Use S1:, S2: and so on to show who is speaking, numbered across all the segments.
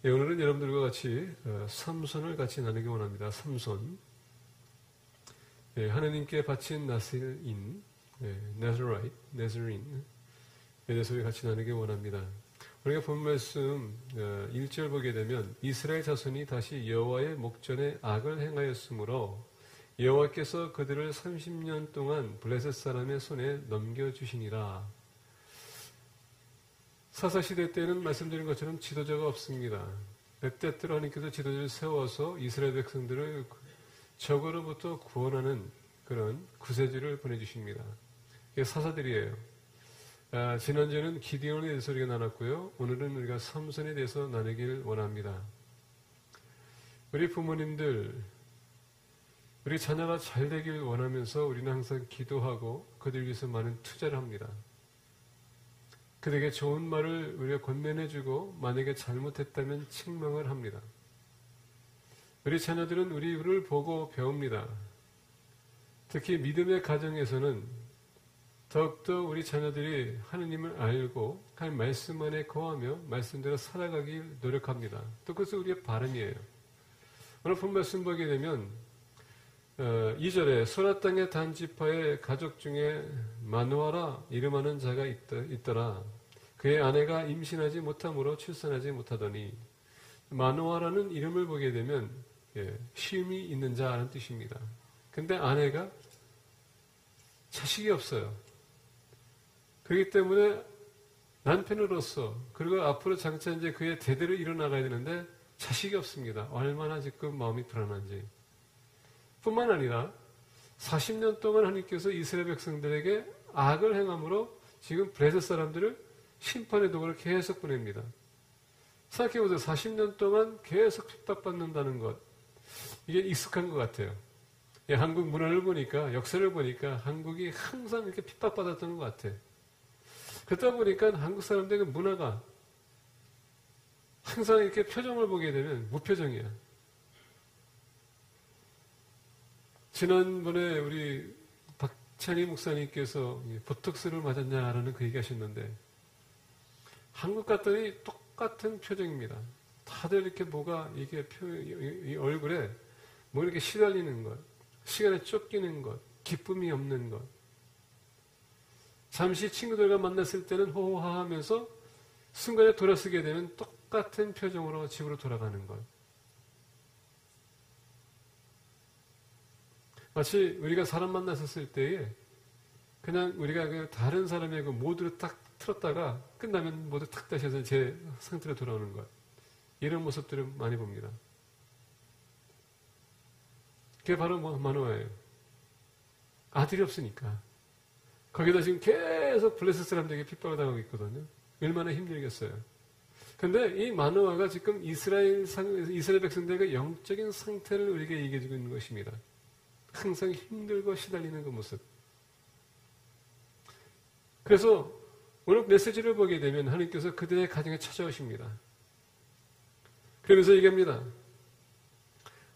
S1: 예, 오늘은 여러분들과 같이 삼손을 같이 나누기 원합니다. 삼손. 예, 하나님께 바친 나실인, 나자라인, 에 대해서 우리 같이 나누기 원합니다. 우리가 본 말씀 1절 보게 되면 이스라엘 자손이 다시 여호와의 목전에 악을 행하였으므로 여호와께서 그들을 30년 동안 블레셋 사람의 손에 넘겨주시니라. 사사시대 때는 말씀드린 것처럼 지도자가 없습니다. 때때로 하나님께서 지도자를 세워서 이스라엘 백성들을 적으로부터 구원하는 그런 구세주를 보내주십니다. 이게 사사들이에요. 지난주에는 기디온에 대해서 우리가 나눴고요. 오늘은 우리가 삼손에 대해서 나누길 원합니다. 우리 부모님들, 우리 자녀가 잘 되길 원하면서 우리는 항상 기도하고 그들 위해서 많은 투자를 합니다. 그들에게 좋은 말을 우리가 권면해주고 만약에 잘못했다면 책망을 합니다. 우리 자녀들은 우리를 보고 배웁니다. 특히 믿음의 가정에서는 더욱더 우리 자녀들이 하느님을 알고 하나님 말씀 안에 거하며 말씀대로 살아가길 노력합니다. 또 그것은 우리의 바람이에요. 오늘 본 말씀 보게 되면 2절에 소라 땅의 단지파의 가족 중에 마누아라 이름하는 자가 있더라. 그의 아내가 임신하지 못함으로 출산하지 못하더니, 마누아라는 이름을 보게 되면 쉼이 있는 자라는 뜻입니다. 근데 아내가 자식이 없어요. 그렇기 때문에 남편으로서 그리고 앞으로 장차 이제 그의 대대로 일어나가야 되는데 자식이 없습니다. 얼마나 지금 마음이 불안한지. 뿐만 아니라 40년 동안 하나님께서 이스라엘 백성들에게 악을 행함으로 지금 블레셋 사람들을 심판의 도구를 계속 보냅니다. 생각해보세요. 40년 동안 계속 핍박받는다는 것. 이게 익숙한 것 같아요. 예, 한국 문화를 보니까, 역사를 보니까 한국이 항상 이렇게 핍박받았던 것 같아요. 그러다 보니까 한국 사람들의 문화가 항상 이렇게 표정을 보게 되면 무표정이야. 지난번에 우리 박찬희 목사님께서 보톡스를 맞았냐라는 그 얘기 하셨는데, 한국 갔더니 똑같은 표정입니다. 다들 이렇게 뭐가 이게 이 얼굴에 뭐 이렇게 시달리는 것, 시간에 쫓기는 것, 기쁨이 없는 것. 잠시 친구들과 만났을 때는 호호하 하면서 순간에 돌아서게 되면 똑같은 표정으로 집으로 돌아가는 것. 마치 우리가 사람 만났었을 때에 그냥 우리가 다른 사람의 그 모드를 딱 틀었다가 끝나면 모두 탁 다시 해서 제 상태로 돌아오는 것. 이런 모습들을 많이 봅니다. 그게 바로 마누아예요. 아들이 없으니까. 거기다 지금 계속 블레셋 사람들에게 핍박을 당하고 있거든요. 얼마나 힘들겠어요. 근데 이 마누아가 지금 이스라엘 백성들에게 영적인 상태를 우리에게 얘기해주고 있는 것입니다. 항상 힘들고 시달리는 그 모습. 그래서 오늘 메시지를 보게 되면 하나님께서 그들의 가정에 찾아오십니다. 그러면서 얘기합니다.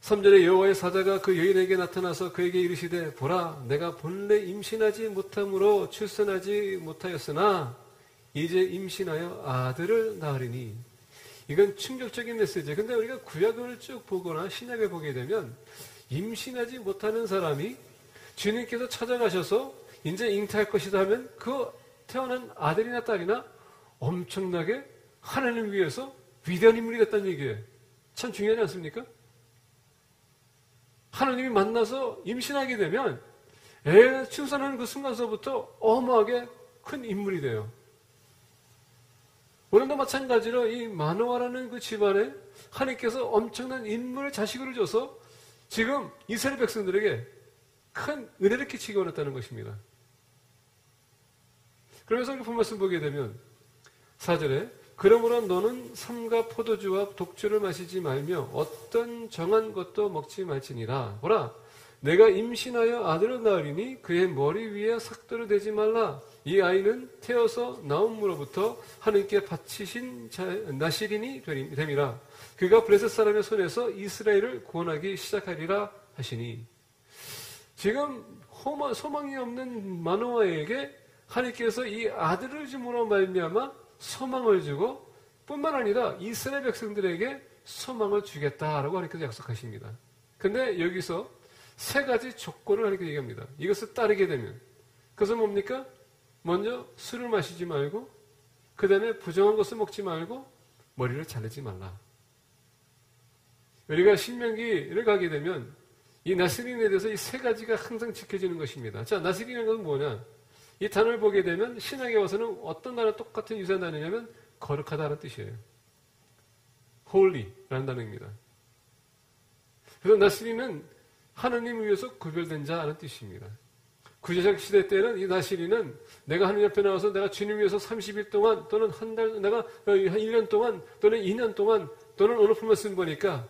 S1: 3절에 여호와의 사자가 그 여인에게 나타나서 그에게 이르시되 보라 내가 본래 임신하지 못함으로 출산하지 못하였으나 이제 임신하여 아들을 낳으리니. 이건 충격적인 메시지예요. 근데 우리가 구약을 쭉 보거나 신약을 보게 되면 임신하지 못하는 사람이 주님께서 찾아가셔서 이제 잉태할 것이다 하면 그 태어난 아들이나 딸이나 엄청나게 하나님을 위해서 위대한 인물이 됐다는 얘기예요. 참 중요하지 않습니까? 하나님이 만나서 임신하게 되면 애 출산하는 그 순간서부터 어마하게 큰 인물이 돼요. 오늘도 마찬가지로 이 마누아라는 그 집안에 하나님께서 엄청난 인물을 자식으로 줘서 지금 이스라엘 백성들에게 큰 은혜를 끼치게 원했다는 것입니다. 그러면서 우리 본 말씀 보게 되면 4절에 그러므로 너는 삼가 포도주와 독주를 마시지 말며 어떤 정한 것도 먹지 말지니라. 보라 내가 임신하여 아들을 낳으리니 그의 머리 위에 삭도를 대지 말라. 이 아이는 태어서 나옴으로부터 하나님께 바치신 나실인이 됨이라. 그가 블레셋 사람의 손에서 이스라엘을 구원하기 시작하리라 하시니. 지금 소망이 없는 마누아에게 하나님께서 이 아들을 줌으로 말미암아 소망을 주고 뿐만 아니라 이스라엘 백성들에게 소망을 주겠다라고 하나님께서 약속하십니다. 근데 여기서 세 가지 조건을 하나님께서 얘기합니다. 이것을 따르게 되면. 그것은 뭡니까? 먼저 술을 마시지 말고, 그 다음에 부정한 것을 먹지 말고, 머리를 자르지 말라. 우리가 신명기를 가게 되면 이 나스린에 대해서 이 세 가지가 항상 지켜지는 것입니다. 자, 나스린이라는 것은 뭐냐? 이 단어를 보게 되면 신약에 와서는 어떤 단어 똑같은 유사한 단어냐면 거룩하다는 뜻이에요. holy라는 단어입니다. 그래서 나스린은 하나님을 위해서 구별된 자라는 뜻입니다. 구제적 시대 때는 이 나스린은 내가 하나님 앞에 나와서 내가 주님 위해서 30일 동안 또는 한 달, 내가 1년 동안 또는 2년 동안 또는 어느 품을 쓴 거니까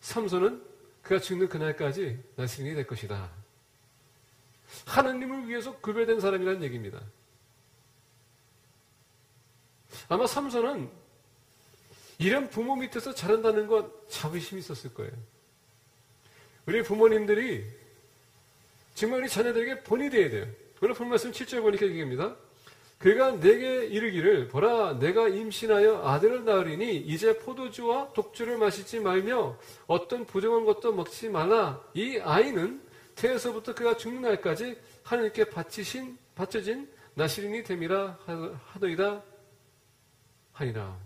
S1: 삼손은 그가 죽는 그날까지 나스린이 될 것이다. 하나님을 위해서 구별된 사람이라는 얘기입니다. 아마 삼손은 이런 부모 밑에서 자란다는 건 자부심이 있었을 거예요. 우리 부모님들이 정말 우리 자녀들에게 본이 되어야 돼요. 오늘 본 말씀 7절 보니까 얘기합니다. 그가 내게 이르기를 보라 내가 임신하여 아들을 낳으리니 이제 포도주와 독주를 마시지 말며 어떤 부정한 것도 먹지 말라. 이 아이는 태에서부터 그가 죽는 날까지 하나님께 바쳐진 나시린이 됨이라 하더이다 하니라.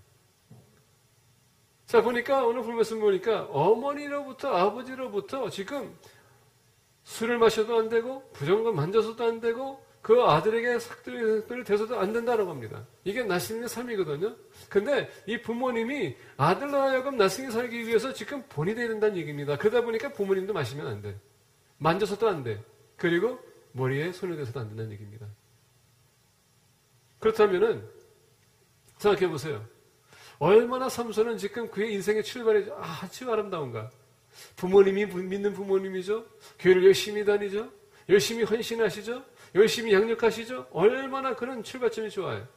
S1: 자, 보니까 오늘 본 말씀 보니까 어머니로부터 아버지로부터 지금 술을 마셔도 안 되고 부정한 걸 만져서도 안 되고 그 아들에게 삭들을 대서도 안 된다는 겁니다. 이게 나스린의 삶이거든요. 근데 이 부모님이 아들로 하여금 나스린이 살기 위해서 지금 본이 되야 된다는 얘기입니다. 그러다 보니까 부모님도 마시면 안 돼. 만져서도 안 돼. 그리고 머리에 손을 대서도 안 된다는 얘기입니다. 그렇다면은 생각해 보세요. 얼마나 삼손은 지금 그의 인생의 출발이 아주 아름다운가. 부모님이 믿는 부모님이죠. 교회를 열심히 다니죠. 열심히 헌신하시죠. 열심히 양육하시죠. 얼마나 그런 출발점이 좋아요.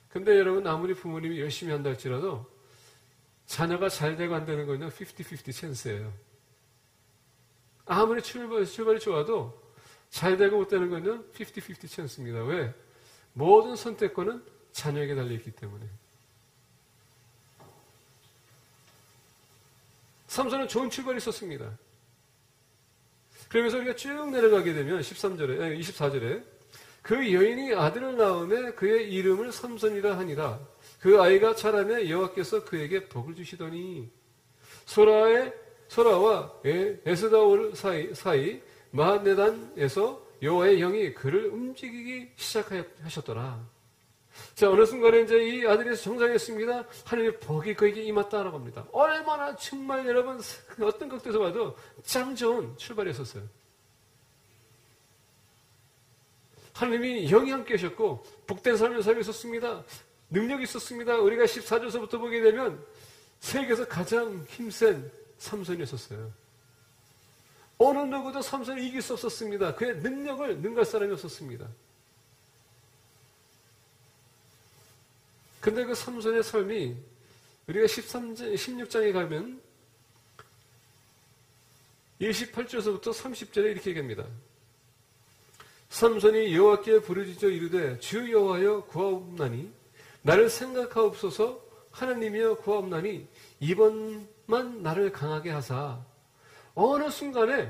S1: 근데 여러분 아무리 부모님이 열심히 한다 할지라도 자녀가 잘 되고 안 되는 건요 50-50 찬스예요. 아무리 출발이 좋아도 잘 되고 못 되는 건요 50-50 찬스입니다. 왜? 모든 선택권은 자녀에게 달려있기 때문에. 삼손은 좋은 출발이 있었습니다. 그러면서 우리가 쭉 내려가게 되면 24절에 그 여인이 아들을 낳음에 그의 이름을 삼손이라 하니라. 그 아이가 자라매 여호와께서 그에게 복을 주시더니 소라와 에스다올 사이 마한네단에서 여호와의 영이 그를 움직이기 시작하셨더라. 자, 어느 순간에 이제 이 아들이 정상했습니다. 하나님의 복이 그에게 임했다라고 합니다. 얼마나 정말 여러분 어떤 각도에서 봐도 참 좋은 출발이었었어요. 하나님이 영이 함께 하셨고 복된 삶을 살고 있었습니다. 능력이 있었습니다. 우리가 14절서부터 보게 되면 세계에서 가장 힘센 삼손이었었어요. 어느 누구도 삼손을 이길 수 없었습니다. 그의 능력을 능가할 사람이 없었습니다. 근데 그 삼손의 삶이 우리가 16장에 가면 28절에서부터 30절에 이렇게 얘기합니다. 삼손이 여호와께 부르짖어 이르되 주 여호와여 구하옵나니 나를 생각하옵소서. 하나님이여 구하옵나니 이번만 나를 강하게 하사. 어느 순간에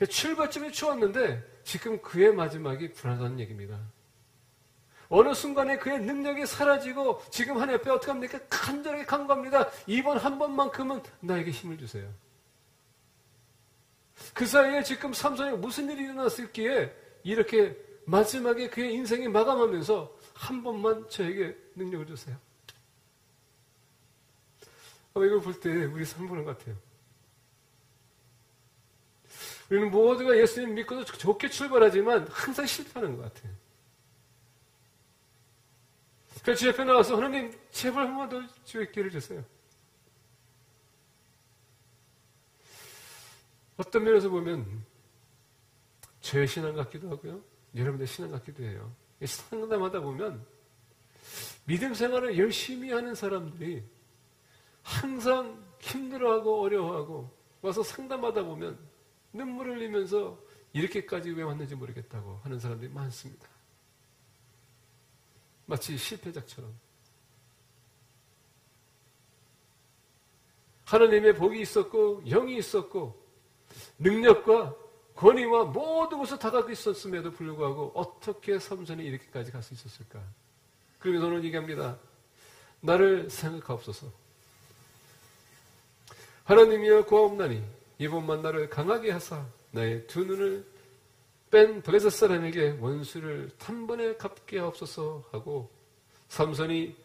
S1: 출발점이 좋았는데 지금 그의 마지막이 불안하다는 얘기입니다. 어느 순간에 그의 능력이 사라지고 지금 하나님 앞에 어떻게 합니까? 간절하게 간구합니다. 이번 한 번만큼은 나에게 힘을 주세요. 그 사이에 지금 삼손이 무슨 일이 일어났을기에 이렇게 마지막에 그의 인생이 마감하면서 한 번만 저에게 능력을 주세요. 이걸 볼 때 우리 삶 보는 것 같아요. 우리는 모두가 예수님 믿고도 좋게 출발하지만 항상 실패하는 것 같아요. 그래서 주 옆에 나와서 하나님 제발 한 번 더 주의 기회를 주세요. 어떤 면에서 보면 저의 신앙 같기도 하고요. 여러분의 신앙 같기도 해요. 상담하다 보면 믿음 생활을 열심히 하는 사람들이 항상 힘들어하고 어려워하고 와서 상담하다 보면 눈물을 흘리면서 이렇게까지 왜 왔는지 모르겠다고 하는 사람들이 많습니다. 마치 실패작처럼. 하나님의 복이 있었고 영이 있었고 능력과 권위와 모든 것을 다 갖고 있었음에도 불구하고 어떻게 삼손이 이렇게까지 갈 수 있었을까? 그러면서 오늘 얘기합니다. 나를 생각하옵소서. 하나님이여 구하옵나니 이번만 나를 강하게 하사 나의 두 눈을 뺀 블레셋 사람에게 원수를 단번에 갚게 하옵소서 하고 삼손이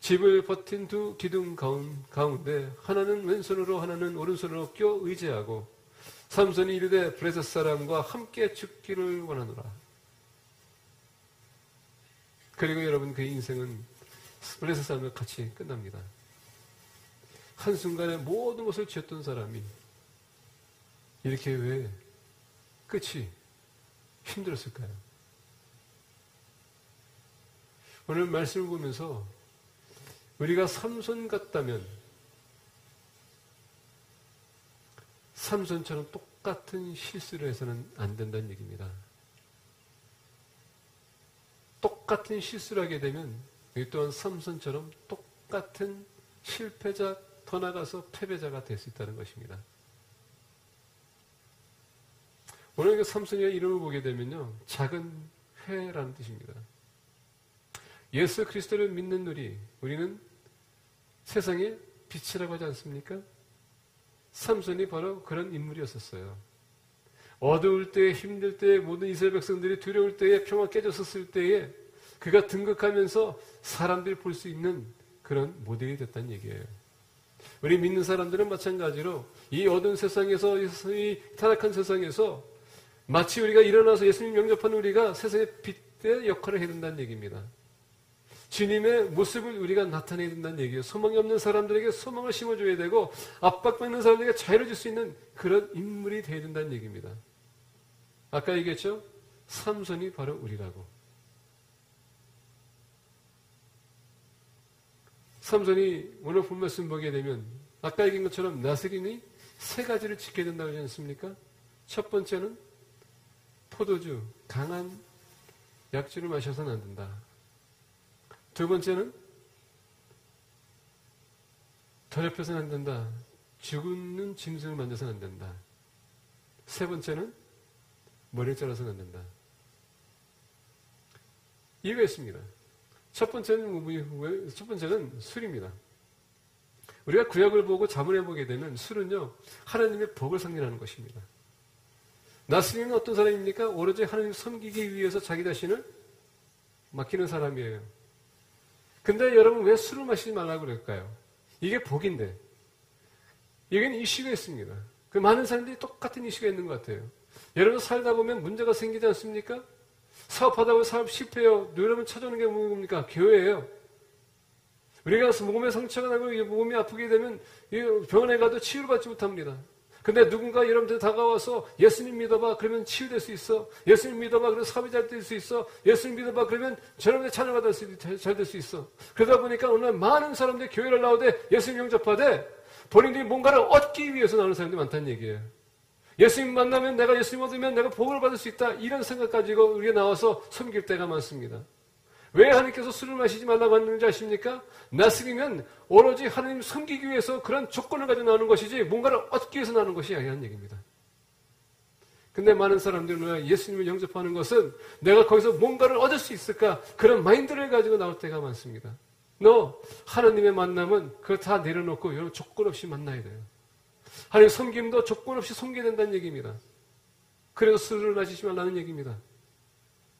S1: 집을 버틴 두 기둥 가운데 하나는 왼손으로 하나는 오른손으로 껴 의지하고 삼손이 이르되 블레셋 사람과 함께 죽기를 원하노라. 그리고 여러분 그 인생은 블레셋 사람과 같이 끝납니다. 한순간에 모든 것을 지었던 사람이 이렇게 왜 끝이 힘들었을까요? 오늘 말씀을 보면서 우리가 삼손 같다면 삼손처럼 똑같은 실수를 해서는 안 된다는 얘기입니다. 똑같은 실수를 하게 되면 이 또한 삼손처럼 똑같은 실패자, 더 나가서 패배자가 될 수 있다는 것입니다. 오늘 그 삼손의 이름을 보게 되면요, 작은 회라는 뜻입니다. 예수 그리스도를 믿는 우리는 세상의 빛이라고 하지 않습니까? 삼손이 바로 그런 인물이었었어요. 어두울 때, 힘들 때, 모든 이스라엘 백성들이 두려울 때에, 평화 깨졌었을 때에 그가 등극하면서 사람들이 볼 수 있는 그런 모델이 됐다는 얘기예요. 우리 믿는 사람들은 마찬가지로 이 어두운 세상에서, 이 타락한 세상에서 마치 우리가 일어나서 예수님 영접하는 우리가 세상의 빛의 역할을 해야 된다는 얘기입니다. 주님의 모습을 우리가 나타내야 된다는 얘기예요. 소망이 없는 사람들에게 소망을 심어줘야 되고 압박받는 사람들에게 자유를 줄 수 있는 그런 인물이 되어야 된다는 얘기입니다. 아까 얘기했죠? 삼손이 바로 우리라고. 삼손이 오늘 본 말씀 보게 되면 아까 얘기한 것처럼 나스린이 세 가지를 지켜야 된다고 하지 않습니까? 첫 번째는 포도주, 강한 약주를 마셔서는 안 된다. 두 번째는 더럽혀서는 안 된다. 죽는 짐승을 만져서는 안 된다. 세 번째는 머리를 잘라서는 안 된다. 이유가 있습니다. 첫 번째는 술입니다. 우리가 구약을 보고 자문해 보게 되면 술은요, 하나님의 복을 상징하는 것입니다. 나스린은 어떤 사람입니까? 오로지 하나님 섬기기 위해서 자기 자신을 맡기는 사람이에요. 근데 여러분 왜 술을 마시지 말라고 그럴까요? 이게 복인데. 여기는 이슈가 있습니다. 그 많은 사람들이 똑같은 이슈가 있는 것 같아요. 여러분 살다 보면 문제가 생기지 않습니까? 사업하다 보면 사업 실패해요. 여러분 찾아오는 게 뭡니까? 교회예요. 우리가 몸에 상처가 나고 몸이 아프게 되면 병원에 가도 치유를 받지 못합니다. 근데 누군가 여러분들 다가와서 예수님 믿어봐 그러면 치유될 수 있어. 예수님 믿어봐 그러면 사업이 잘 될 수 있어. 예수님 믿어봐 그러면 저놈의 자녀가 잘 될 수 있어. 그러다 보니까 오늘 많은 사람들이 교회를 나오되 예수님 영접하되 본인들이 뭔가를 얻기 위해서 나오는 사람들이 많다는 얘기예요. 예수님 만나면 내가 예수님 얻으면 내가 복을 받을 수 있다. 이런 생각 가지고 우리가 나와서 섬길 때가 많습니다. 왜 하나님께서 술을 마시지 말라고 하는지 아십니까? 나스리는 오로지 하나님 섬기기 위해서 그런 조건을 가지고 나오는 것이지 뭔가를 얻기 위해서 나오는 것이 아니라는 얘기입니다. 근데 많은 사람들은 예수님을 영접하는 것은 내가 거기서 뭔가를 얻을 수 있을까? 그런 마인드를 가지고 나올 때가 많습니다. 너 하나님의 만남은 그걸 다 내려놓고 여러분 조건 없이 만나야 돼요. 하나님 섬김도 조건 없이 섬겨야 된다는 얘기입니다. 그래서 술을 마시지 말라는 얘기입니다.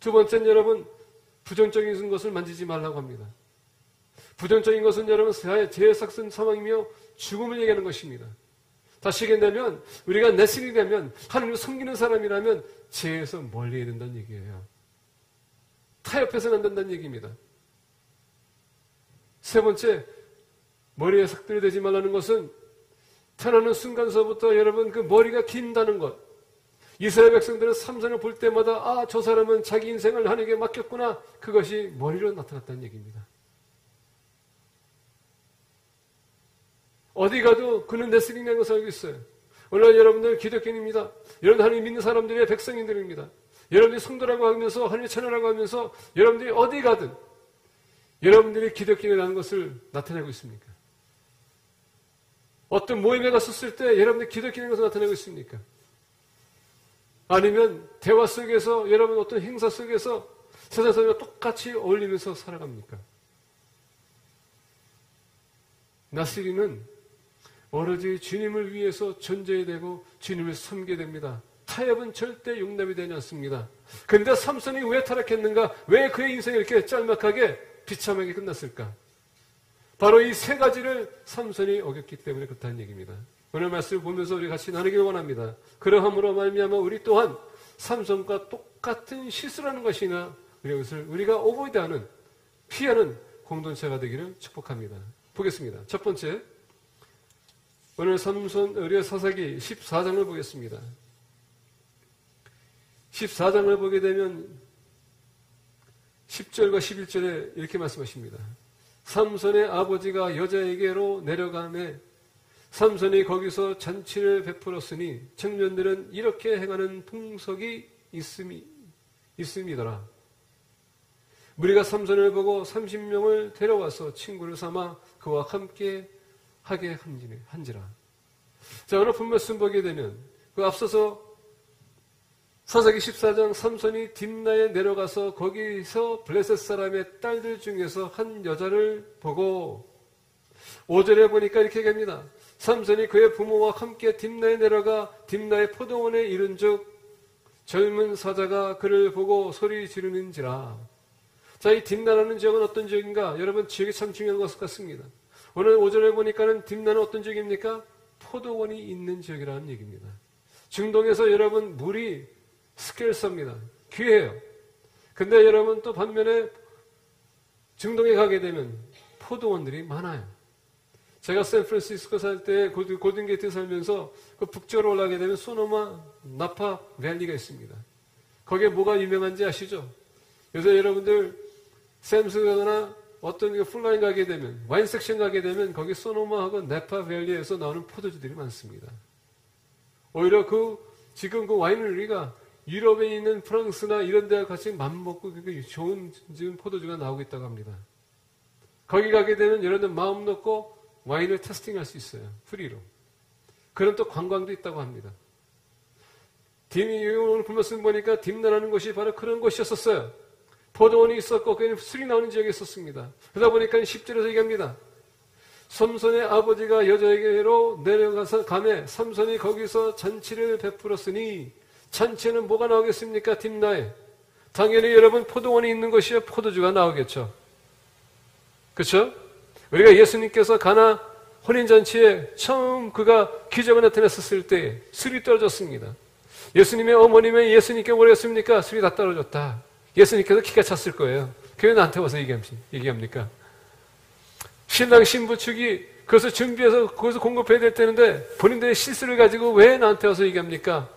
S1: 두 번째는 여러분 부정적인 것을 만지지 말라고 합니다. 부정적인 것은 여러분 죄삭슨 사망이며 죽음을 얘기하는 것입니다. 다시 얘기한다면 우리가 내신이 되면 하나님을 섬기는 사람이라면 죄에서 멀리 해야 된다는 얘기예요. 타협해서는 안 된다는 얘기입니다. 세 번째, 머리에 삭들이 되지 말라는 것은 태어나는 순간서부터 여러분 그 머리가 긴다는 것. 이스라엘 백성들은 삼손을 볼 때마다 저 사람은 자기 인생을 하나님께 맡겼구나. 그것이 머리로 나타났다는 얘기입니다. 어디 가도 그는 내스링이라는 것을 알고 있어요. 오늘 여러분들 기독교인입니다. 여러분 하나님 믿는 사람들의 백성인들입니다. 여러분들이 성도라고 하면서 하나님의 자녀라고 하면서 여러분들이 어디 가든 여러분들이 기독교인이라는 것을 나타내고 있습니까? 어떤 모임에 갔었을 때 여러분들 기독교인 것을 나타내고 있습니까? 아니면 대화 속에서 여러분 어떤 행사 속에서 세상 사람과 똑같이 어울리면서 살아갑니까? 나스리는 오로지 주님을 위해서 존재해야 되고 주님을 섬겨야 됩니다. 타협은 절대 용납이 되지 않습니다. 그런데 삼손이 왜 타락했는가? 왜 그의 인생이 이렇게 짤막하게 비참하게 끝났을까? 바로 이 세 가지를 삼손이 어겼기 때문에 그렇다는 얘기입니다. 오늘 말씀을 보면서 우리 같이 나누길 원합니다. 그러함으로 말미암아 우리 또한 삼손과 똑같은 실수라는 것이나 이것을 우리가 오보이드하는 피하는 공동체가 되기를 축복합니다. 보겠습니다. 첫 번째, 오늘 삼손 의뢰 사사기 14장을 보겠습니다. 14장을 보게 되면 10절과 11절에 이렇게 말씀하십니다. 삼손의 아버지가 여자에게로 내려가매 삼손이 거기서 잔치를 베풀었으니 청년들은 이렇게 행하는 풍속이 있음이더라. 무리가 삼손을 보고 30명을 데려와서 친구를 삼아 그와 함께 하게 한지라. 자, 오늘 본 말씀 보게 되면 그 앞서서 사사기 14장 삼손이 딥나에 내려가서 거기서 블레셋 사람의 딸들 중에서 한 여자를 보고 5절에 보니까 이렇게 얘기합니다. 삼손이 그의 부모와 함께 딥나에 내려가 딥나의 포도원에 이른즉 젊은 사자가 그를 보고 소리 지르는지라. 자, 이 딥나라는 지역은 어떤 지역인가? 여러분, 지역이 참 중요한 것 같습니다. 오늘 5절에 보니까는 딥나는 어떤 지역입니까? 포도원이 있는 지역이라는 얘기입니다. 중동에서 여러분 물이 스켈서입니다. 귀해요. 근데 여러분 또 반면에 중동에 가게 되면 포도원들이 많아요. 제가 샌프란시스코 살 때 골든게이트 살면서 그 북쪽으로 올라가게 되면 소노마 나파 밸리가 있습니다. 거기에 뭐가 유명한지 아시죠? 요새 여러분들 샘스 가거나 어떤 플라잉 가게 되면 와인 섹션 가게 되면 거기 소노마하고 나파 밸리에서 나오는 포도주들이 많습니다. 오히려 지금 그 와인을 우리가 유럽에 있는 프랑스나 이런 데와 같이 맘먹고 좋은 지금 포도주가 나오고 있다고 합니다. 거기 가게 되면 여러분들 마음 놓고 와인을 테스팅할 수 있어요. 프리로. 그런 또 관광도 있다고 합니다. 오늘 그 말씀 보니까 딥나라는 곳이 바로 그런 곳이었었어요. 포도원이 있었고 그게 술이 나오는 지역에 있었습니다. 그러다 보니까 10절에서 얘기합니다. 삼손의 아버지가 여자에게로 내려가서 가매 삼손이 거기서 잔치를 베풀었으니 잔치는 뭐가 나오겠습니까? 딥나에. 당연히 여러분 포도원이 있는 곳이요 포도주가 나오겠죠. 그렇죠? 우리가 예수님께서 가나 혼인잔치에 처음 그가 기적을 나타냈었을 때 술이 떨어졌습니다. 예수님의 어머님의 예수님께 뭐라 했습니까? 술이 다 떨어졌다. 예수님께서 기가 찼을 거예요. 그게 나한테 와서 얘기합니까? 신랑 신부 측이 그것을 준비해서 거기서 공급해야 될 때인데 본인들의 실수를 가지고 왜 나한테 와서 얘기합니까?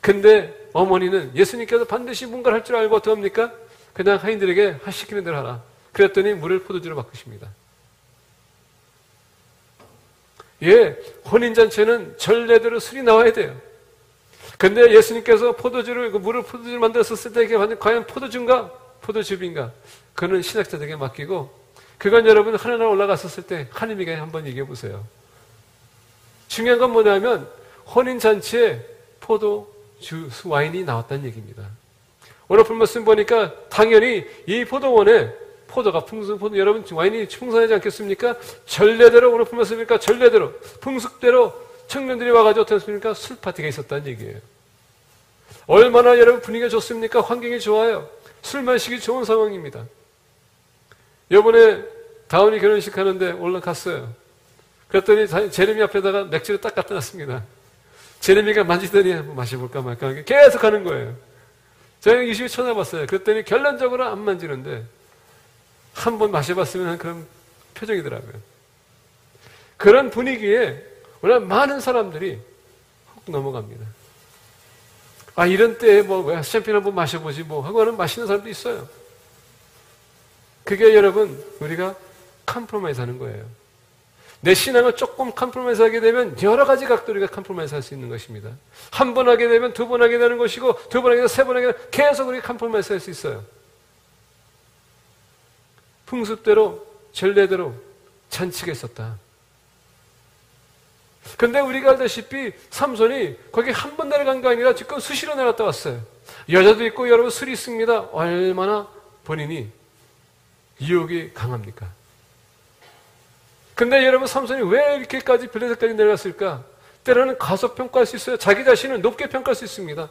S1: 근데 어머니는 예수님께서 반드시 뭔가를 할 줄 알고 어떻게 합니까? 그냥 하인들에게 시키는 대로 하라. 그랬더니 물을 포도주로 바꾸십니다. 예, 혼인잔치는 전례대로 술이 나와야 돼요. 근데 예수님께서 물을 포도주를 만들었을 때 이게 과연 포도주인가? 포도즙인가? 그는 신학자들에게 맡기고 그건 여러분 하늘나라 올라갔었을 때 하나님에게 한번 얘기해 보세요. 중요한 건 뭐냐면 혼인잔치에 포도주, 와인이 나왔다는 얘기입니다. 오늘 본 말씀 보니까 당연히 이 포도원에 포도가 여러분 와인이 풍성하지 않겠습니까? 전례대로 오늘 본 말씀 보니까 전례대로 풍습대로 청년들이 와가지고 어떻게 했습니까? 술 파티가 있었다는 얘기예요. 얼마나 여러분 분위기가 좋습니까? 환경이 좋아요. 술 마시기 좋은 상황입니다. 이번에 다운이 결혼식 하는데 올라갔어요. 그랬더니 제레미 앞에다가 맥주를 딱 갖다 놨습니다. 제레미가 만지더니 한번 마셔볼까 말까 계속 하는 거예요. 제가 유심히 쳐다봤어요. 그랬더니 결론적으로 안 만지는데 한번 마셔봤으면 그런 표정이더라고요. 그런 분위기에 오늘 많은 사람들이 훅 넘어갑니다. 이런 때에 왜 샴페인 한번 마셔보지 하고 하는 마시는 사람도 있어요. 그게 여러분 우리가 컴프로마이즈 하는 거예요. 내 신앙을 조금 컴프로마이즈 하게 되면 여러 가지 각도로 우리가 컴프로마이즈 할 수 있는 것입니다. 한 번 하게 되면 두 번 하게 되는 것이고 두 번 하게 되면 세 번 하게 되면 계속 우리가 컴프로마이즈 할 수 있어요. 풍습대로 전례대로 잔치가 있었다. 근데 우리가 알다시피 삼손이 거기 한 번 내려간 거 아니라 지금 수시로 내려갔다 왔어요. 여자도 있고 여러분 술이 있습니다. 얼마나 본인이 유혹이 강합니까? 근데 여러분 삼손이 왜 이렇게까지 블레셋까지 내려갔을까? 때로는 가소평가할 수 있어요. 자기 자신을 높게 평가할 수 있습니다.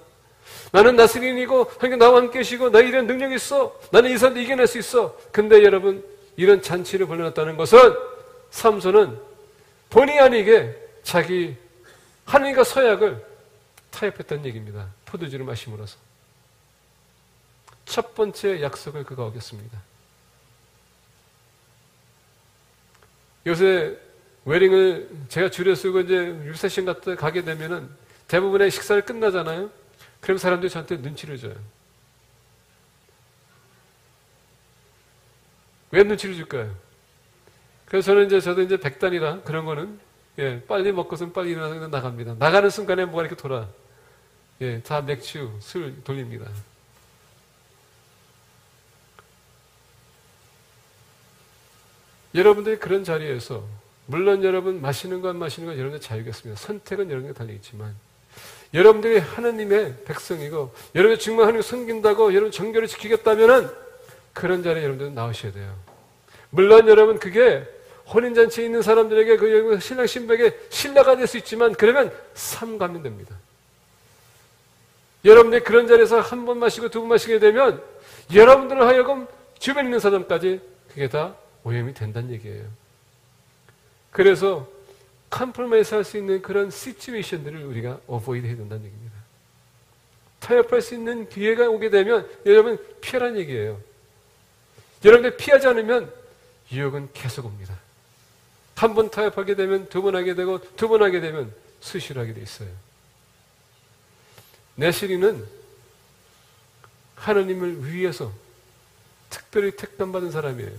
S1: 나는 나스린이고 하나님 나와 함께 계시고 나 이런 능력이 있어. 나는 이 사람도 이겨낼 수 있어. 근데 여러분 이런 잔치를 벌여놨다는 것은 삼손은 본의 아니게 자기 하나님과 서약을 타협했다는 얘기입니다. 포도주를 마심으로써. 첫 번째 약속을 그가 어겼습니다. 요새 웨딩을 제가 줄여 쓰고 이제 리셉션 같은 데 가게 되면은 대부분의 식사를 끝나잖아요. 그럼 사람들이 저한테 눈치를 줘요. 왜 눈치를 줄까요? 그래서 저도 이제 백단이라 그런 거는 빨리 먹고선 빨리 일어나서 나갑니다. 나가는 순간에 뭐가 이렇게 돌아. 다 맥주, 술 돌립니다. 여러분들이 그런 자리에서 물론 여러분 마시는 건 여러분의 자유겠습니다. 선택은 여러분에게 달려있지만 여러분들이 하나님의 백성이고 여러분이 정말 하나님을 섬긴다고 여러분 정결을 지키겠다면은 그런 자리에 여러분들은 나오셔야 돼요. 물론 여러분 그게 혼인잔치에 있는 사람들에게 그 신랑 신부에게 신뢰가 될 수 있지만 그러면 삼가면 됩니다. 여러분들이 그런 자리에서 한 번 마시고 두 번 마시게 되면 여러분들은 하여금 주변에 있는 사람까지 그게 다 오염이 된다는 얘기예요. 그래서 컴프로마이즈 할 수 있는 그런 시츄에이션들을 우리가 어보이드 해야 된다는 얘기입니다. 타협할 수 있는 기회가 오게 되면 여러분 피하라는 얘기예요. 여러분들 피하지 않으면 유혹은 계속 옵니다. 한 번 타협하게 되면 두 번 하게 되고 두 번 하게 되면 수시로 하게 돼 있어요. 내시리는 하나님을 위해서 특별히 택감받은 사람이에요.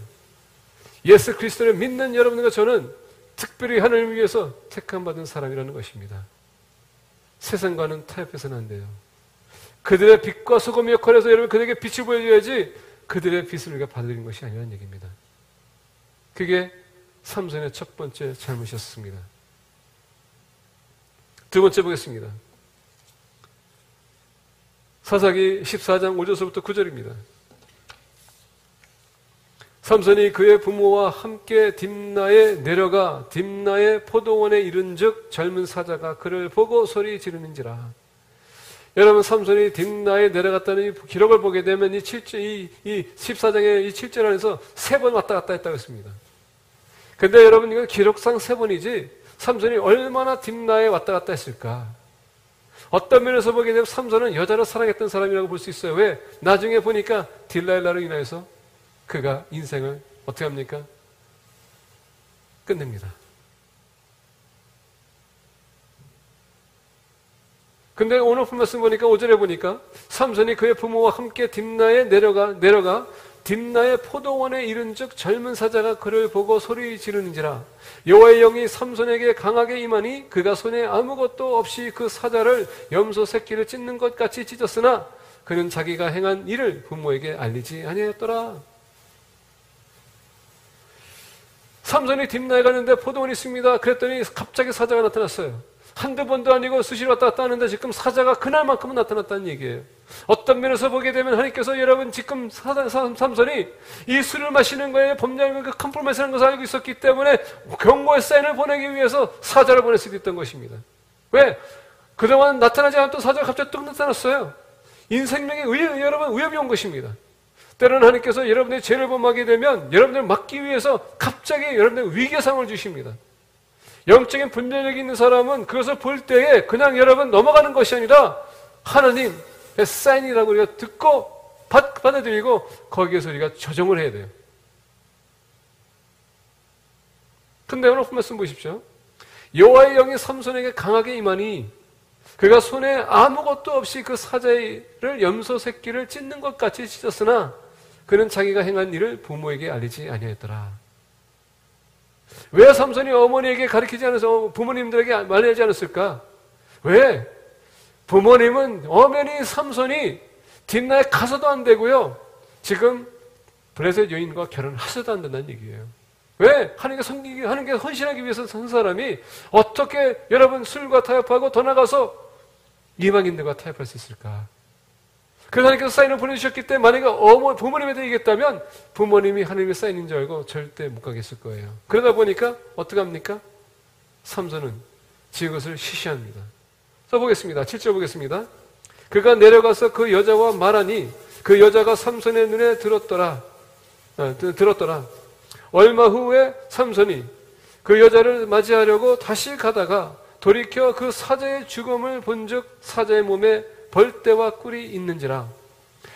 S1: 예수 그리스도를 믿는 여러분과 저는 특별히 하나님을 위해서 택함받은 사람이라는 것입니다. 세상과는 타협해서는 안 돼요. 그들의 빛과 소금 역할에서 여러분 그들에게 빛을 보여줘야지 그들의 빛을 우리가 받아들이는 것이 아니라는 얘기입니다. 그게 삼손의 첫 번째 잘못이었습니다. 두 번째 보겠습니다. 사사기 14장 5절부터 9절입니다. 삼손이 그의 부모와 함께 딥나에 내려가 딥나의 포도원에 이른즉 젊은 사자가 그를 보고 소리 지르는지라. 여러분 삼손이 딥나에 내려갔다는 이 기록을 보게 되면 이 14장의 이 7절 안에서 3번 왔다 갔다 했다고 했습니다. 근데 여러분 이건 기록상 3번이지 삼손이 얼마나 딥나에 왔다 갔다 했을까? 어떤 면에서 보게 되면 삼손은 여자를 사랑했던 사람이라고 볼 수 있어요. 왜? 나중에 보니까 딜라일라로 인해서 그가 인생을 어떻게 합니까? 끝냅니다. 근데 오늘 말씀 보니까 5절에 보니까 삼손이 그의 부모와 함께 딥나에 내려가 딥나의 포도원에 이른즉 젊은 사자가 그를 보고 소리 지르는지라. 여호와의 영이 삼손에게 강하게 임하니 그가 손에 아무것도 없이 그 사자를 염소 새끼를 찢는 것 같이 찢었으나 그는 자기가 행한 일을 부모에게 알리지 아니하였더라. 삼손이 딥나에 가는데 포도원이 있습니다. 그랬더니 갑자기 사자가 나타났어요. 한두 번도 아니고 수시로 왔다 갔다 하는데 지금 사자가 그날만큼은 나타났다는 얘기예요. 어떤 면에서 보게 되면 하나님께서 여러분 지금 삼손이 이 술을 마시는 거에 범죄하는 그 컴프로마이즈라는 것을 알고 있었기 때문에 경고의 사인을 보내기 위해서 사자를 보낼 수도 있던 것입니다. 왜? 그동안 나타나지 않았던 사자가 갑자기 뚝 나타났어요. 인생명에 여러분 위협이 온 것입니다. 때로는 하나님께서 여러분의 죄를 범하게 되면 여러분들을 막기 위해서 갑자기 여러분들 위기의 상황을 주십니다. 영적인 분별력이 있는 사람은 그것을 볼 때에 그냥 여러분 넘어가는 것이 아니라 하나님의 사인이라고 우리가 듣고 받아들이고 거기에서 우리가 조정을 해야 돼요. 근데 오늘 말씀 보십시오. 여호와의 영이 삼손에게 강하게 임하니 그가 손에 아무것도 없이 그 사자를 염소 새끼를 찢는 것 같이 찢었으나 그는 자기가 행한 일을 부모에게 알리지 아니하였더라. 왜 삼손이 어머니에게 가르치지 않아서 부모님들에게 말하지 않았을까? 왜? 부모님은 어머니 삼손이 딥나에 가서도 안 되고요. 지금 블레셋 여인과 결혼하셔도 안 된다는 얘기예요. 왜? 하나님께 섬기기, 하나님께 헌신하기 위해서 산 사람이 어떻게 여러분 술과 타협하고 더 나가서 이방인들과 타협할 수 있을까? 그래서 하나님께서 사인을 보내주셨기 때문에 만약에 부모님에 대해겠다면 부모님이 하나님의 사인인 줄 알고 절대 못 가겠을 거예요. 그러다 보니까 어떻게 합니까? 삼손은 이것을 시시합니다. 써보겠습니다. 7절 보겠습니다. 그가 내려가서 그 여자와 말하니 그 여자가 삼손의 눈에 들었더라. 얼마 후에 삼손이 그 여자를 맞이하려고 다시 가다가 돌이켜 그 사자의 죽음을 본즉 사자의 몸에 벌떼와 꿀이 있는지라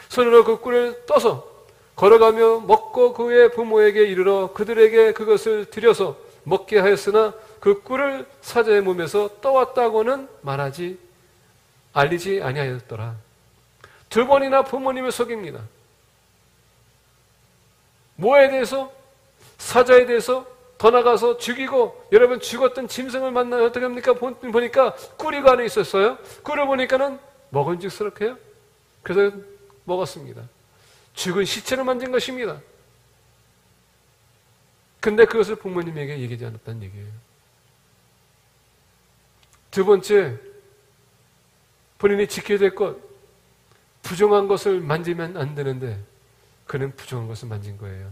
S1: 손으로 그 꿀을 떠서 걸어가며 먹고 그의 부모에게 이르러 그들에게 그것을 드려서 먹게 하였으나 그 꿀을 사자의 몸에서 떠왔다고는 알리지 아니하였더라. 두 번이나 부모님을 속입니다. 뭐에 대해서? 사자에 대해서 더 나가서 죽이고 여러분 죽었던 짐승을 만나면 어떻게 합니까? 보니까 꿀이 그 안에 있었어요. 꿀을 보니까는 먹은직스럽게요. 그래서 먹었습니다. 죽은 시체를 만진 것입니다. 근데 그것을 부모님에게 얘기하지 않았다는 얘기예요. 두 번째, 본인이 지켜야 될 것, 부정한 것을 만지면 안 되는데 그는 부정한 것을 만진 거예요.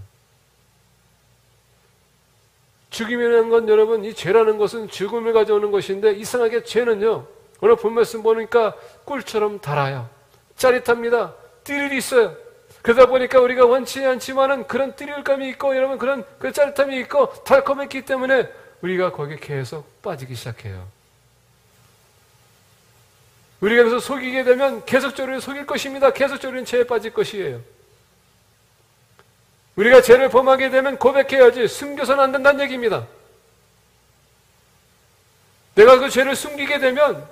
S1: 죽임이라는 건 여러분, 이 죄라는 것은 죽음을 가져오는 것인데 이상하게 죄는요, 오늘 본 말씀 보니까 꿀처럼 달아요. 짜릿합니다. 띠를 있어요. 그러다 보니까 우리가 원치 않지만은 그런 띠릴감이 있고 여러분 그런 그 짜릿함이 있고 달콤했기 때문에 우리가 거기에 계속 빠지기 시작해요. 우리가 그래서 속이게 되면 계속적으로 속일 것입니다. 계속적으로 죄에 빠질 것이에요. 우리가 죄를 범하게 되면 고백해야지 숨겨서는 안 된다는 얘기입니다. 내가 그 죄를 숨기게 되면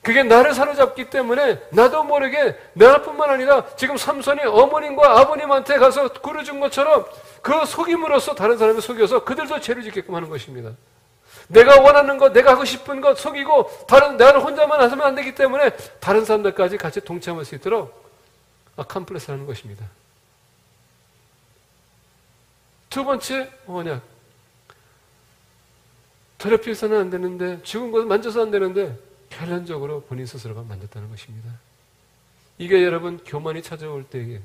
S1: 그게 나를 사로잡기 때문에 나도 모르게 나뿐만 아니라 지금 삼손이 어머님과 아버님한테 가서 꿀을 준 것처럼 그 속임으로써 다른 사람을 속여서 그들도 죄를 짓게끔 하는 것입니다. 내가 원하는 것, 내가 하고 싶은 것 속이고 나를 혼자만 하면 안 되기 때문에 다른 사람들까지 같이 동참할 수 있도록 컴플렉스 하는 것입니다. 두 번째, 뭐냐? 더럽혀서는 안 되는데, 죽은 것을 만져서 안 되는데, 결론적으로 본인 스스로가 만졌다는 것입니다. 이게 여러분, 교만이 찾아올 때에,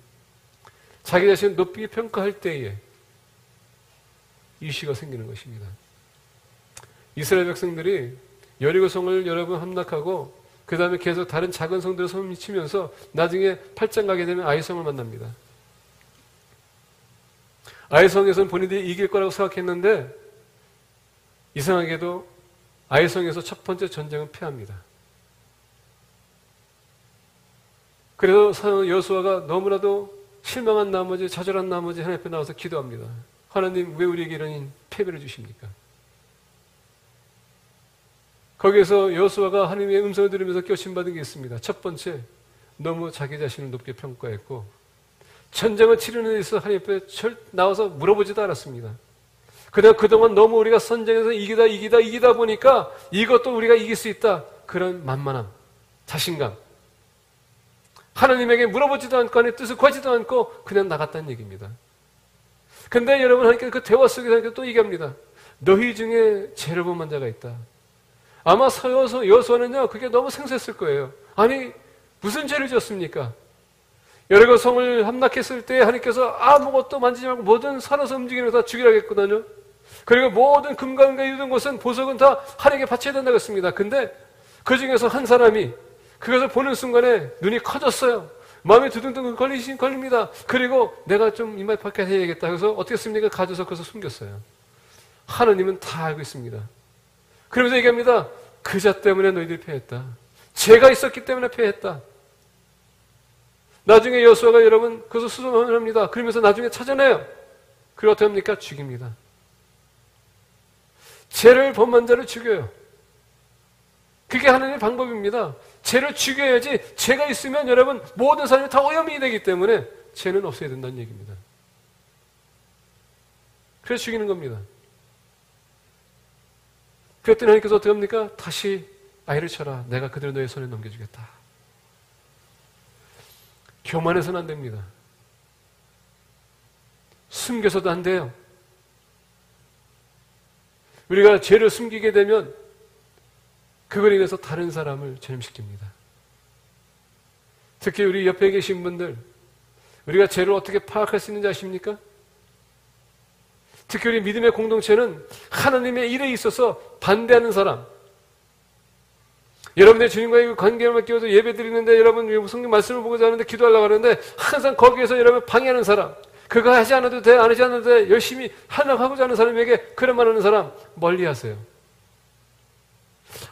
S1: 자기 자신을 높이 평가할 때에, 이슈가 생기는 것입니다. 이스라엘 백성들이 여리고 성을 여러분 함락하고, 그 다음에 계속 다른 작은 성들을 소미치면서, 나중에 8장 가게 되면 아이성을 만납니다. 아이성에서는 본인들이 이길 거라고 생각했는데 이상하게도 아이성에서 첫 번째 전쟁은 패합니다. 그래서 여호수아가 너무나도 실망한 나머지 좌절한 나머지 하나님 앞에 나와서 기도합니다. 하나님 왜 우리에게 이런 패배를 주십니까? 거기에서 여호수아가 하나님의 음성을 들으면서 교訓받은 게 있습니다. 첫 번째, 너무 자기 자신을 높게 평가했고 전쟁을 치르는 데 있어서 하나님 앞에 나와서 물어보지도 않았습니다. 그동안 너무 우리가 전쟁에서 이기다 보니까 이것도 우리가 이길 수 있다. 그런 만만함, 자신감. 하나님에게 물어보지도 않고 하나님의 뜻을 구하지도 않고 그냥 나갔다는 얘기입니다. 근데 여러분 하나님께서 그 대화 속에서 하나님께서 또 얘기합니다. 너희 중에 죄를 범한 자가 있다. 아마 여호수아는요 그게 너무 생소했을 거예요. 아니 무슨 죄를 지었습니까? 여리고 성을 함락했을 때 하나님께서 아무것도 만지지 말고 모든 살아서 움직이는 거 다 죽이라고 했거든요. 그리고 모든 금과 은과 이런 것은 보석은 다 하나님께 바쳐야 된다고 했습니다. 근데 그 중에서 한 사람이 그것을 보는 순간에 눈이 커졌어요. 마음이 두둥둥 걸립니다. 그리고 내가 좀 이마에 밖에 해야겠다. 그래서 어떻게 했습니까? 가져서 그것을 숨겼어요. 하나님은 다 알고 있습니다. 그러면서 얘기합니다. 그 자 때문에 너희들이 패했다. 죄가 있었기 때문에 패했다. 나중에 여호수아가 여러분 그것을 수송을 합니다. 그러면서 나중에 찾아내요. 그리고 어떻게 합니까? 죽입니다. 죄를 범한 자를 죽여요. 그게 하나님의 방법입니다. 죄를 죽여야지 죄가 있으면 여러분 모든 사람이 다 오염이 되기 때문에 죄는 없어야 된다는 얘기입니다. 그래서 죽이는 겁니다. 그랬더니 하나님께서 어떻게 합니까? 다시 아이를 쳐라. 내가 그들을 너의 손에 넘겨주겠다. 교만해서는 안 됩니다. 숨겨서도 안 돼요. 우리가 죄를 숨기게 되면 그걸 인해서 다른 사람을 전염시킵니다. 특히 우리 옆에 계신 분들, 우리가 죄를 어떻게 파악할 수 있는지 아십니까? 특히 우리 믿음의 공동체는 하나님의 일에 있어서 반대하는 사람, 여러분의 주님과의 관계를 맡겨서 예배 드리는데 여러분 성경 말씀을 보고자 하는데 기도하려고 하는데 항상 거기에서 여러분 방해하는 사람, 그거 하지 않아도 돼, 안 하지 않아도 돼, 열심히 하려고 하는 사람에게 그런 말 하는 사람 멀리 하세요.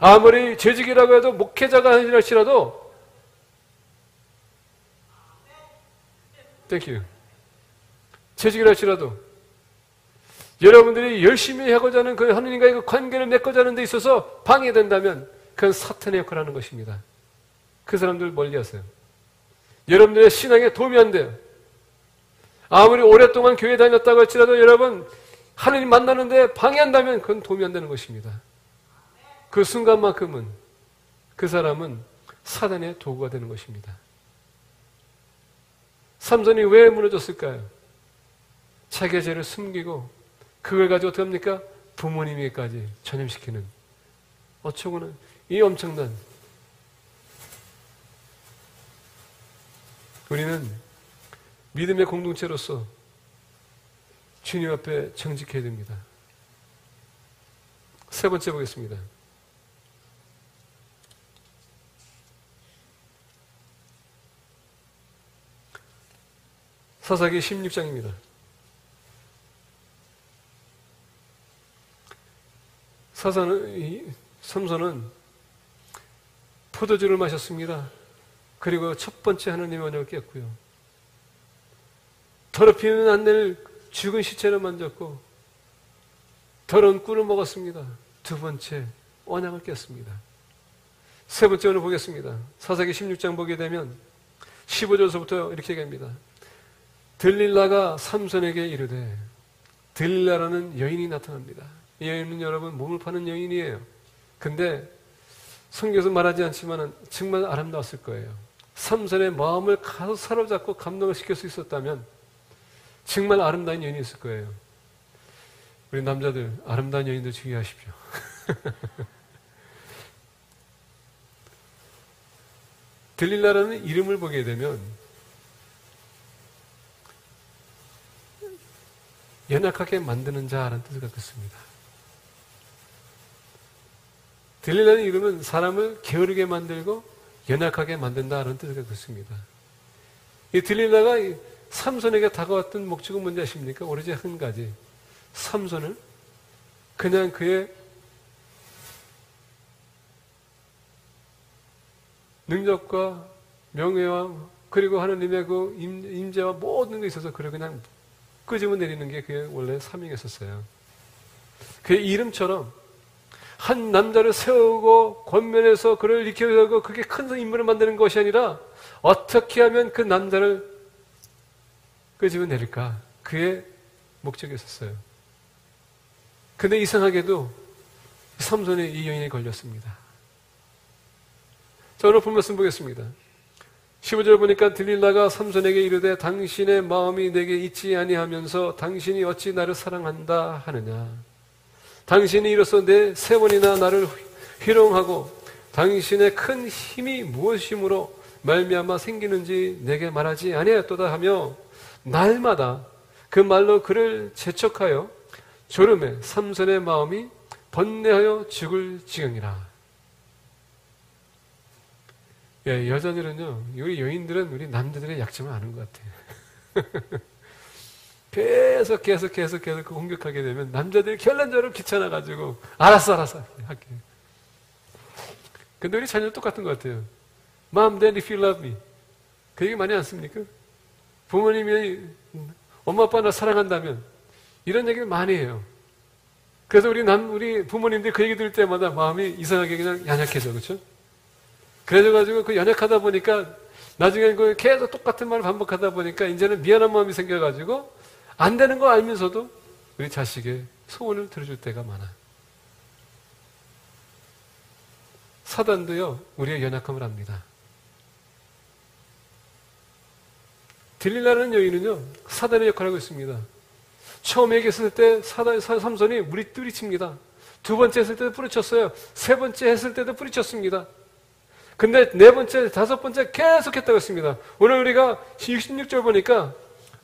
S1: 아무리 재직이라고 해도 목회자가 아니랄지라도 땡큐. 재직이라 할지라도 여러분들이 열심히 하고자 하는 그 하나님과의 그 관계를 맺고자 하는 데 있어서 방해된다면 그건 사탄의 역할을 하는 것입니다. 그 사람들 멀리 하세요. 여러분들의 신앙에 도움이 안 돼요. 아무리 오랫동안 교회 다녔다고 할지라도 여러분 하나님 만나는데 방해한다면 그건 도움이 안 되는 것입니다. 그 순간만큼은 그 사람은 사단의 도구가 되는 것입니다. 삼손이 왜 무너졌을까요? 자기의 죄를 숨기고 그걸 가지고 어떻게 합니까? 부모님에게까지 전염시키는 어쩌고는 이 엄청난 우리는 믿음의 공동체로서 주님 앞에 정직해야 됩니다. 세 번째 보겠습니다. 사사기 16장입니다. 삼손은 포도주를 마셨습니다. 그리고 첫 번째 하나님의 언약을 깼고요. 더럽히는 안내를 죽은 시체를 만졌고 더러운 꿀을 먹었습니다. 두 번째 언약을 깼습니다. 세 번째 오늘 보겠습니다. 사사기 16장 보게 되면 15절서부터 이렇게 얘기합니다. 들릴라가 삼손에게 이르되, 들릴라라는 여인이 나타납니다. 이 여인은 여러분 몸을 파는 여인이에요. 근데 성경에서 말하지 않지만 정말 아름다웠을 거예요. 삼손의 마음을 가서 사로잡고 감동을 시킬 수 있었다면 정말 아름다운 여인이었을 거예요. 우리 남자들 아름다운 여인들 주의하십시오. 들릴라라는 이름을 보게 되면 연약하게 만드는 자라는 뜻을 갖고 있습니다. 들릴라는 이름은 사람을 게으르게 만들고 연약하게 만든다라는 뜻을 갖고 있습니다. 이 들릴라가 삼손에게 다가왔던 목적은 뭔지 아십니까? 오로지 한 가지. 삼손을 그냥 그의 능력과 명예와 그리고 하나님의 그 임재와 모든 것에 있어서 그를 그냥 끄집어 내리는 게 그의 원래 사명이었어요. 그의 이름처럼 한 남자를 세우고 권면해서 그를 일으켜서 그게 큰 인물을 만드는 것이 아니라 어떻게 하면 그 남자를 끄집어 내릴까? 그의 목적이었어요. 근데 이상하게도 삼손의 이 여인에 걸렸습니다. 자, 오늘 본 말씀 보겠습니다. 15절 보니까 들릴라가 삼손에게 이르되, 당신의 마음이 내게 있지 아니하면서 당신이 어찌 나를 사랑한다 하느냐. 당신이 이로써 내 세 번이나 나를 희롱하고 당신의 큰 힘이 무엇이므로 말미암아 생기는지 내게 말하지 아니하였도다 하며 날마다 그 말로 그를 재촉하여 졸음에 삼손의 마음이 번뇌하여 죽을 지경이라. 예, 여자들은요, 우리 여인들은 우리 남자들의 약점을 아는 것 같아요. 계속 그 공격하게 되면 남자들이 결론적으로 귀찮아가지고 알았어 할게. 근데 우리 자녀도 똑같은 것 같아요. Mom, Dad, if you love me. 그 얘기 많이 안 씁니까? 부모님이 엄마 아빠 나 사랑한다면 이런 얘기를 많이 해요. 그래서 우리 부모님들이 그 얘기 들을 때마다 마음이 이상하게 그냥 연약해져, 그렇죠? 그래가지고 그 연약하다 보니까 나중에 그 계속 똑같은 말을 반복하다 보니까 이제는 미안한 마음이 생겨가지고 안 되는 거 알면서도 우리 자식의 소원을 들어줄 때가 많아. 사단도요, 우리의 연약함을 압니다. 들릴라는 여인은요, 사단의 역할을 하고 있습니다. 처음에 얘기했을 때 삼손이 무리칩니다. 두 번째 했을 때도 뿌리쳤어요. 세 번째 했을 때도 뿌리쳤습니다. 근데 네 번째, 다섯 번째 계속 했다고 했습니다. 오늘 우리가 66절 보니까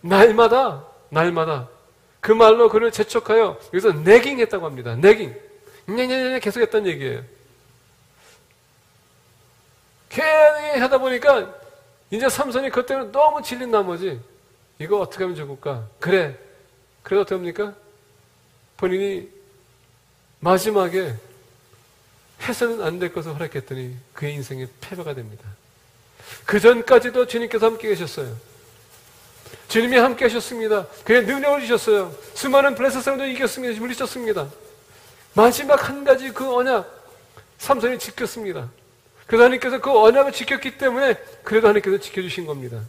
S1: 날마다 그 말로 그를 재촉하여 여기서 내깅 했다고 합니다. 내깅. 계속 했다는 얘기예요. 괜히 하다 보니까 이제 삼손이 그것 때문에 너무 질린 나머지 이거 어떻게 하면 좋을까? 그래도 어떻게 합니까? 본인이 마지막에 해서는 안 될 것을 허락했더니 그의 인생의 패배가 됩니다. 그 전까지도 주님께서 함께 계셨어요. 주님이 함께 하셨습니다. 그의 능력을 주셨어요. 수많은 블레셋 사람도 이겼습니다. 물리쳤습니다. 마지막 한 가지 그 언약 삼손이 지켰습니다. 그래서 하나님께서 그 언약을 지켰기 때문에 그래도 하나님께서 지켜주신 겁니다.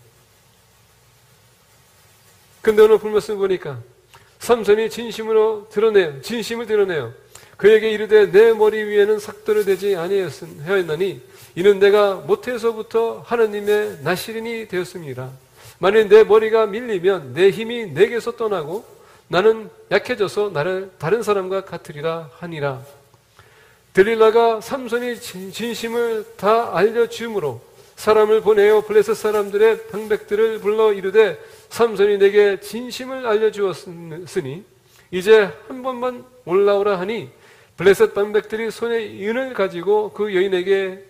S1: 근데 오늘 본말씀 보니까 삼손이 진심을 드러내요. 그에게 이르되 내 머리 위에는 삭도를 대지 아니하였나니 이는 내가 모태에서부터 하나님의 나시린이 되었습니다. 만일 내 머리가 밀리면 내 힘이 내게서 떠나고 나는 약해져서 나를 다른 사람과 같으리라 하니라. 들릴라가 삼손이 진심을 다 알려주므로 사람을 보내어 블레셋 사람들의 방백들을 불러 이르되 삼손이 내게 진심을 알려주었으니 이제 한 번만 올라오라 하니 블레셋 방백들이 손에 은을 가지고 그 여인에게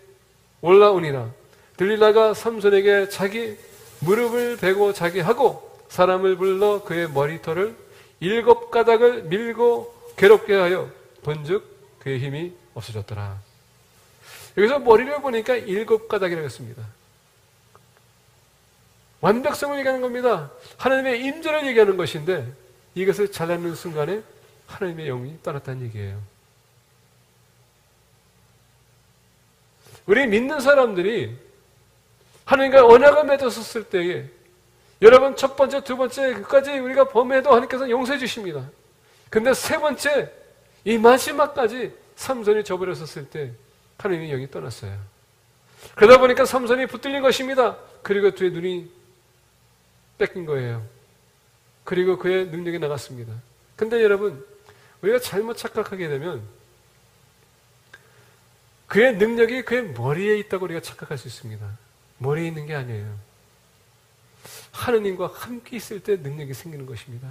S1: 올라오니라. 들릴라가 삼손에게 자기 무릎을 베고 자기 하고 사람을 불러 그의 머리털을 7가닥을 밀고 괴롭게 하여 본즉 그의 힘이 없어졌더라. 여기서 머리를 보니까 7가닥이라고 했습니다. 완벽성을 얘기하는 겁니다. 하나님의 임재를 얘기하는 것인데 이것을 잘라내는 순간에 하나님의 영이 떠났다는 얘기예요. 우리 믿는 사람들이 하나님과 언약을 맺었을 때에 여러분 첫 번째, 두 번째 그까지 우리가 범해도 하나님께서 용서해 주십니다. 근데 세 번째 이 마지막까지 삼손이 저버렸었을 때 하나님의 영이 떠났어요. 그러다 보니까 삼손이 붙들린 것입니다. 그리고 그의 눈이 뺏긴 거예요. 그리고 그의 능력이 나갔습니다. 근데 여러분 우리가 잘못 착각하게 되면 그의 능력이 그의 머리에 있다고 우리가 착각할 수 있습니다. 머리에 있는 게 아니에요. 하느님과 함께 있을 때 능력이 생기는 것입니다.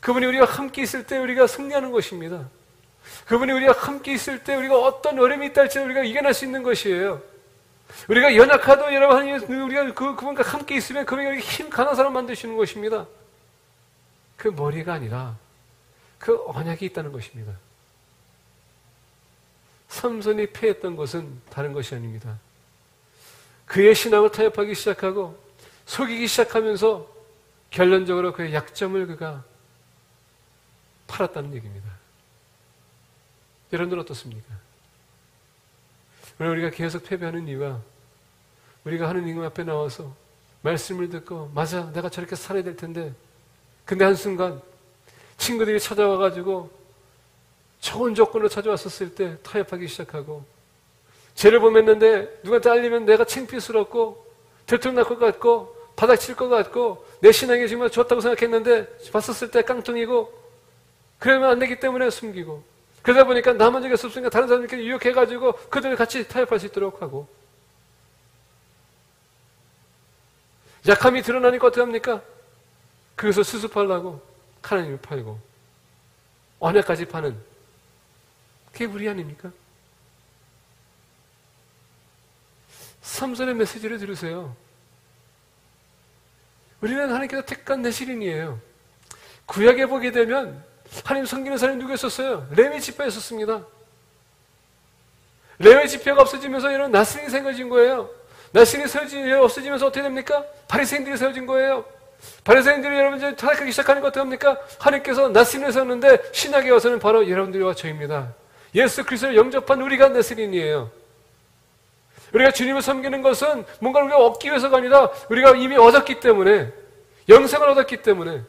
S1: 그분이 우리가 함께 있을 때 우리가 승리하는 것입니다. 그분이 우리가 함께 있을 때 우리가 어떤 어려움이 있다 할지라도 우리가 이겨낼 수 있는 것이에요. 우리가 연약하도 여러분 하나님 우리가 그분과 함께 있으면 그분이 힘 강한 사람 만드시는 것입니다. 그 머리가 아니라 그 언약이 있다는 것입니다. 삼손이 패했던 것은 다른 것이 아닙니다. 그의 신앙을 타협하기 시작하고 속이기 시작하면서 결론적으로 그의 약점을 그가 팔았다는 얘기입니다. 여러분들 어떻습니까? 오늘 우리가 계속 패배하는 이유가 우리가 하느님 앞에 나와서 말씀을 듣고 맞아 내가 저렇게 살아야 될 텐데 근데 한순간 친구들이 찾아와가지고 좋은 조건으로 찾아왔었을 때 타협하기 시작하고 죄를 범했는데 누구한테 알리면 내가 창피스럽고 들통날 것 같고 바닥칠 것 같고 내 신앙이 정말 좋다고 생각했는데 봤었을 때 깡통이고 그러면 안 되기 때문에 숨기고 그러다 보니까 나만 적이 없으니까 다른 사람들께 유혹해가지고 그들을 같이 타협할 수 있도록 하고 약함이 드러나니까 어떻게 합니까? 그것을 수습하려고 하나님을 팔고 언약까지 파는 그게 우리 아닙니까? 삼손의 메시지를 들으세요. 우리는 하나님께서 택한 내시린이에요. 구약에 보게 되면 하나님 섬기는 사람이 누구였었어요? 레위 지파였었습니다. 레위 지파가 없어지면서 이런 나스린이 생겨진 거예요. 나스린이 없어지면서 어떻게 됩니까? 바리새인들이 세워진 거예요. 바리새인들이 여러분들 타락하기 시작하는 거 어떻게 합니까? 하나님께서 나스린을 세웠는데 신약에 와서는 바로 여러분들과 저입니다. 예수 그리스도를 영접한 우리가 나스린이에요. 우리가 주님을 섬기는 것은 뭔가를 우리가 얻기 위해서가 아니라 우리가 이미 얻었기 때문에 영생을 얻었기 때문에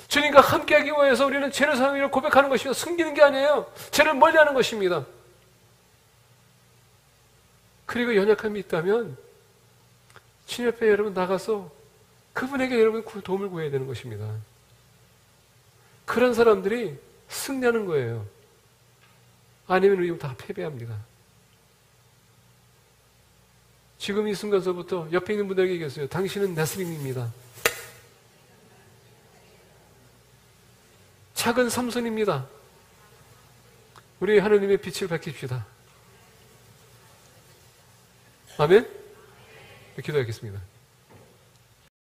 S1: 주님과 함께하기 위해서 우리는 죄를 사랑하기를 고백하는 것입니다. 숨기는 게 아니에요. 죄를 멀리하는 것입니다. 그리고 연약함이 있다면 주님 앞에 여러분 나가서 그분에게 여러분 도움을 구해야 되는 것입니다. 그런 사람들이 승리하는 거예요. 아니면 우리 다 패배합니다. 지금 이 순간서부터 옆에 있는 분들에게 얘기했어요. 당신은 네스림입니다. 작은 삼손입니다. 우리 하나님의 빛을 밝힙시다. 아멘? 기도하겠습니다.